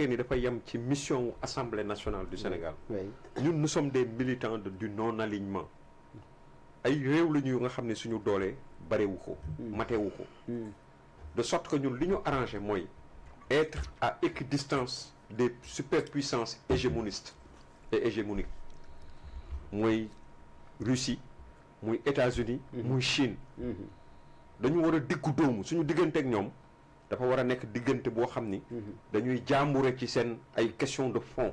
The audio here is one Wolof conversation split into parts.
ni dafa yem ci mission Assemblée nationale du Sénégal. ñun nous sommes des militants du non-alignement. ay réew la ñu nga xam ne suñu doolee barewu ko. matewu ko. de sorte que ñun li ñu arrangé mooy être à équidistance des superpuissances hégémonistes et hégémoniques mooy Russie muy États-Unis muy Chine. dañu war a diggu doomu suñu diggante ak ñoom dafa war a nekk diggante boo xam ni. dañuy jaambure ci seen ay questions de fond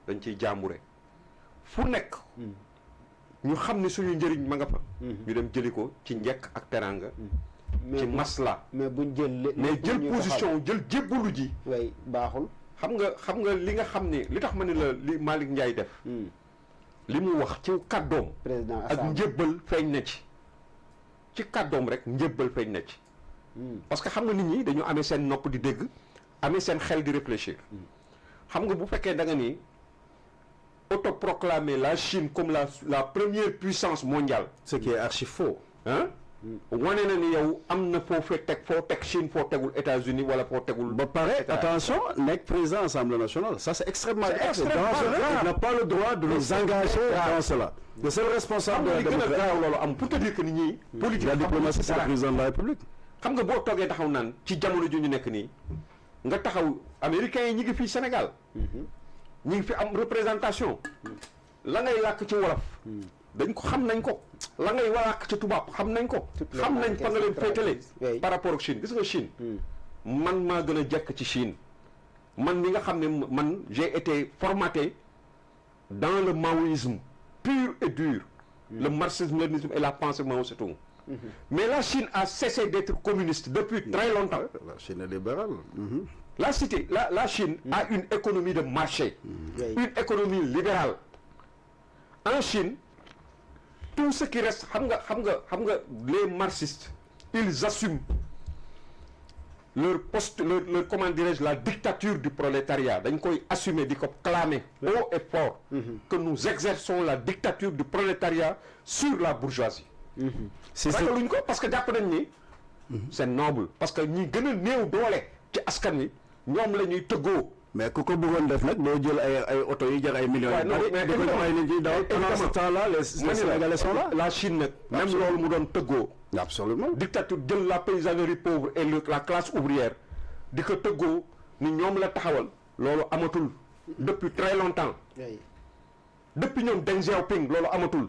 dañ ciy jaambure fu nekk. ñu xam ne suñu njëriñ ma nga fa. ñu dem jëli ko ci njekk ak teraanga. ci masla mais buñ jël mais jël position jël jébbalu ji. way baaxul. xam nga li nga xam ne li tax ma ne la li Malick Ndiaye def. li mu wax ci kàddoom. président ak njébbal feeñ na ci kàddoom rek njébbal feeñ na ci. parce que xam nga nit ñi dañu amee seen nopp di dégg amee seen xel di réfléchir. xam nga bu fekkee da nga ni autoproclamer la Chine comme la première puissance mondiale. ce qui est archi faux. hein wane na ni yow am na foo teg Chine foo tegul États-Unis wala foo tegul. ba pare attention nekk président Assemblée nationale ça c'est extrêmement grave. Il n'a pas le droit de nous engager dans cela. le seul responsable de la démocratie grave loolu am pour te dire que ni ñi politique la diplomatie c'est le président de la République. xam nga boo toogee taxaw naan ci jamono ju ñu nekk nii nga taxaw américains yi ñi ngi fii Sénégal. ñi ngi fi am représentation. la ngay làkk ci wolof. dañ ko xam nañ ko. la ngay làkk ci tubaab xam nañ ko. xam nañ fa nga leen féetale par rapport ak Chine gis nga Chine. man maa gën a jekk ci Chine. man mi nga xam ne man j'ai été formaté dans le maoïsme pur et dur. le marxisme-léninisme et la pensée Mao Tse-tung. Mais la Chine a cessé d'être communiste depuis très longtemps. La Chine est libérale. La Chine a une économie de marché. Une économie libérale. En Chine, tout ce qui reste, les marxistes, ils assument leur poste, comment dirais-je, la dictature du prolétariat. Ils ont assumé, ils ont clamé haut et fort que nous exerçons la dictature du prolétariat sur la bourgeoisie. Parce que c'est noble. Parce que nous avons ci askan wi ñoom la ñuy tëggoo. mais ku ko bëggoon def nag doo jël ay oto yi jar ay millions. mais di ko jox ay nit ñi daw pendant ce temps-là les Sénégalais sont là. la Chine nag. même loolu mu doon tëggoo. absolument dictature jël la paysannerie pauvre et la classe ouvrière di ko tëggoo ni ñoom la taxawal. loolu amatul. depuis très longtemps. depuis ñoom Deng Xiaoping loolu amatul.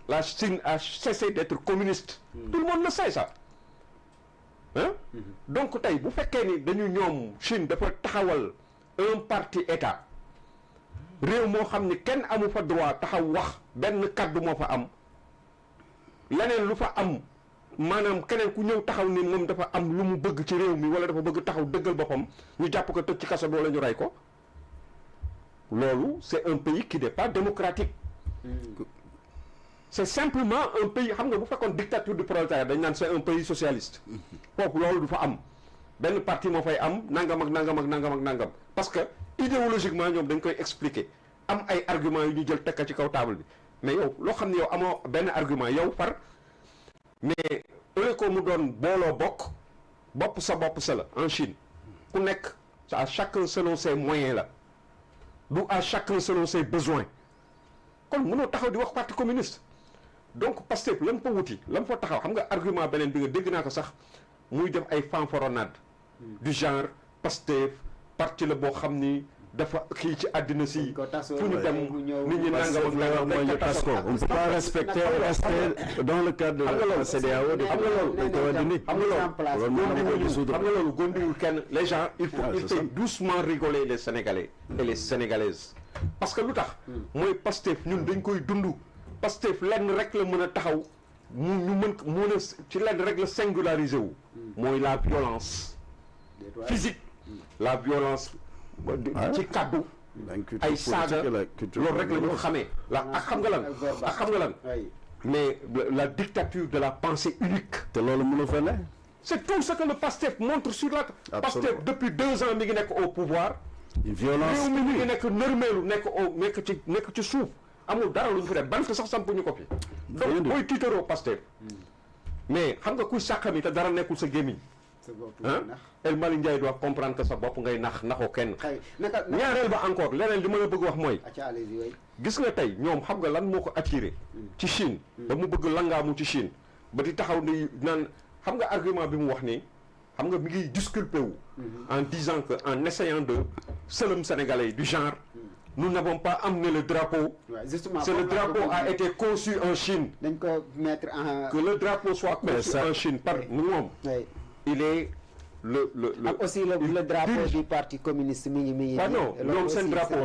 la Chine a cessé d'être communiste. tout le monde le sait ça. hein donc tey bu fekkee ni dañu ñoom Chine dafa taxawal un parti état réew moo xam ni kenn amu fa droit taxaw wax benn kàddu moo fa am leneen lu fa am maanaam keneen ku ñëw taxaw ni moom dafa am lu mu bëgg ci réew mi wala dafa bëgg taxaw dëggal boppam ñu jàpp ko tëj ci kaso bi wala ñu rey ko loolu c'est un pays qui n'est pas démocratique. C'est simplement un pays xam nga bu fekkoon dictature du prolétariat dañ naan c'est un pays socialiste. foofu loolu du fa am benn parti moo fay am nangam ak nangam ak nangam ak nangam parce que idéologiquement ñoom dañ koy expliquer am ay arguments yu ñu jël tekka ci kaw table bi mais yow loo xam ne yow amoo benn argument yow far mais au ko mu doon booloo bopp sa la en Chine ku nekk à chacun selon ses moyens la du à chacun selon ses besoins kon mënoo taxaw di wax parti communiste. donc Pastef lan fa wuti lan fa taxaw xam nga argument beneen bi nga dégg naa ko sax muy def ay fanfaronnade du genre Pastef parti la boo xam ni dafa kii ci àddina si fu ñu dem nit ñi nangam ak nangam mooy ñu tas ko on peut pas respecter rester dans le cadre de la CEDEAO xam nga loolu gondiwul kenn les gens il faut doucement rigoler les Sénégalais et les Sénégalaises parce que lu tax mooy Pastef ñun dañ koy dund Pastef lenn rek la mën a taxaw ñu mën a ci lenn rek la singulariser wu mooy la violence physique la violence ci kaddu ay saaga loolu rek la ñu xamee ak xam nga lan mais la dictature de la pensée unique te loolu mënu fa ne c'est tout ce que le Pastef montre sur la Pastef depuis 2 ans mi ngi nekk au pouvoir violence réew mi ngi nekk nërmeelu nekk ci suuf amul dara lu ñu fi def bant sax sampuñu ko fi donc booy tiitaroo Pastef mais xam nga kuy sàqami te dara nekkul sa gémmiñ El Malick Ndiaye doit comprendre que sa bopp ngay naxoo kenn. ñaareel ba encore leneen li ma la bëgg wax mooy. gis nga tey ñoom xam nga lan moo ko attiré. ci Chine. ba mu bëgg langaamu ci Chine. ba di taxaw ni naan xam nga argument bi mu wax nii xam nga mi ngi disculpé wu. en disant que en essayant de sëlëm sénégalais du genre. nous n'avons pas amené le drapeau. C'est le drapeau a été conçu en Chine. Que le drapeau soit conçu en Chine par moom. Il est aussi le drapeau du parti communiste mi. non ñoom seen drapeau.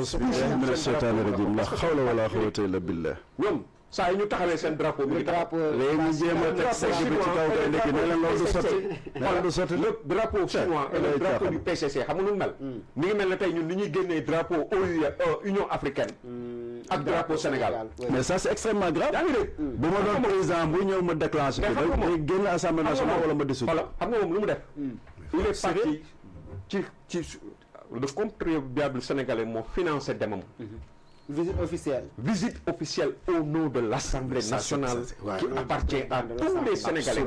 ñoom saa yi ñu taxawee seen drapeau bi. léegi ñu jéem a teg segg bi ci kaw kay léegi ne leen loolu du sotti. le drapeau chinois et le drapeau du PCC xam nga nu mel. mi ngi mel ne tey ñun ni ñuy génnee drapeau Union africaine. ak drapeau Sénégal. mais ça c'est extrêmement grave. yaa ngi dégg bu ma doon président bu ñëw ma déclenché. mais xam nga moom génn assemblée nationale wala ma dissoudre. voilà xam nga moom lu mu def. il est parti ci le contribuable sénégalais moo financé demam. Visite officielle au nom de l'Assemblée nationale qui appartient à tous les Sénégalais,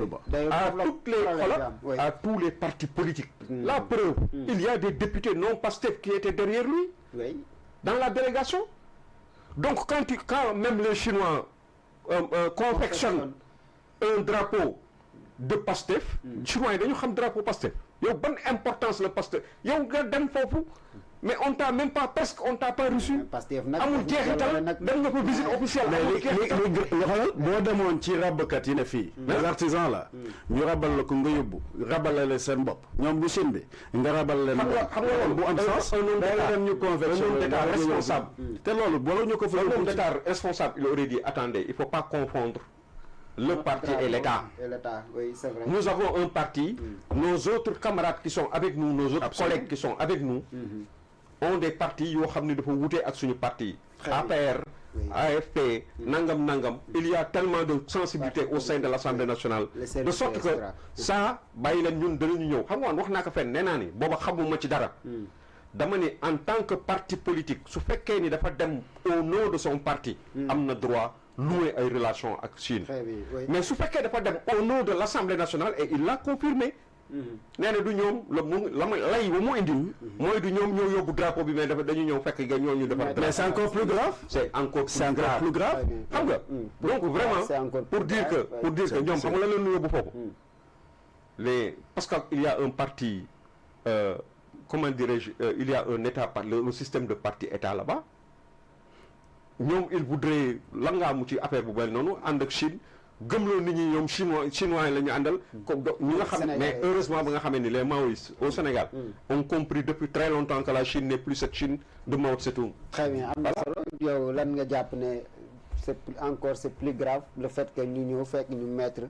à tous les partis politiques. La preuve, il y a des députés non Pastef qui étaient derrière lui, dans la délégation. Donc quand même les Chinois confectionnent un drapeau de Pastef, Chinois yi dañu xam drapeau Pastef. yow ban importance la Pastef yow nga dem foofu. mais on t'a même pas on t'a pas reçu. amul jeexital dem nga fa visite officielle. mais xoolal boo demoon ci rabkat yi ne fii. les artisans là. ñu rabal la ko nga yóbbu rabalale seen bopp. ñoom bu Chine bi nga rabal leen. xam nga loolu bu am sens. day dem ñu conversion d'état responsable. te loolu boo ñu ko fa. un homme d'état responsable il aurait dit attendez il faut pas confondre le parti et l'État. Oui, c'est vrai. Nous avons un parti. Nos autres camarades qui sont avec nous, nos autres collègues qui sont avec nous. ont des partis yoo xam ne dafa wute ak suñu parti APR AFP nangam il y a tellement de sensibilité au sein de l'Assemblée nationale de sorte que ça bàyyi leen ñun danañu ñëw xam nga wax naa ko fenn nee naa ni booba xamuma ci dara dama ni en tant que parti politique su fekkee ni dafa dem au nom de son parti am na droit nouer ay relations ak Chine mais su fekkee dafa dem au nom de l'Assemblée nationale et il l'a confirmé nee na du ñoom lay ba mu indi mooy du ñoom ñoo yóbbu drapeau bi mais dafa dañu ñëw fekk nga ñooñu dafa mais c'est encore plus grave c'est encore plus grave xam nga donc vraiment pour dire que ñoom xam nga la leen yóbbu foofu parce que il y a un parti comment dirais-je il y a un état le système de parti état là-bas ñoom il voudrait la ngaa mu ci affaire bu mel noonu ànd ak Chine gëmloo nit ñi ñoom chinois yi la ñu àndal ñi nga xam mais heureusement ba nga xamee ni les maoïstes au Sénégal ont compris depuis très longtemps que la Chine n'est plus cette Chine de Mao Tse-tung. Très bien am na solo yow lan nga jàpp ne c'est plus grave le fait que ñu ñëw fekk ñu mettre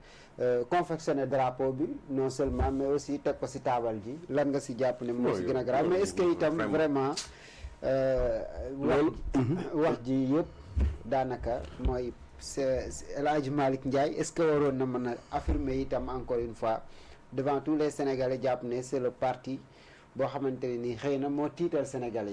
confectionner drapeau bi non seulement mais aussi teg ko ci taabal ji lan nga ci jàpp ne moo ci gën a grave mais est-ce que itam vraiment wax ji yëpp daanaka mooy El Hadji Malick Ndiaye est-ce que waroon na mën a affirmer itam encore une fois devant tous les Sénégalais jàpp ne c'est le parti boo xamante ne nii xëy na moo tiital Sénégalais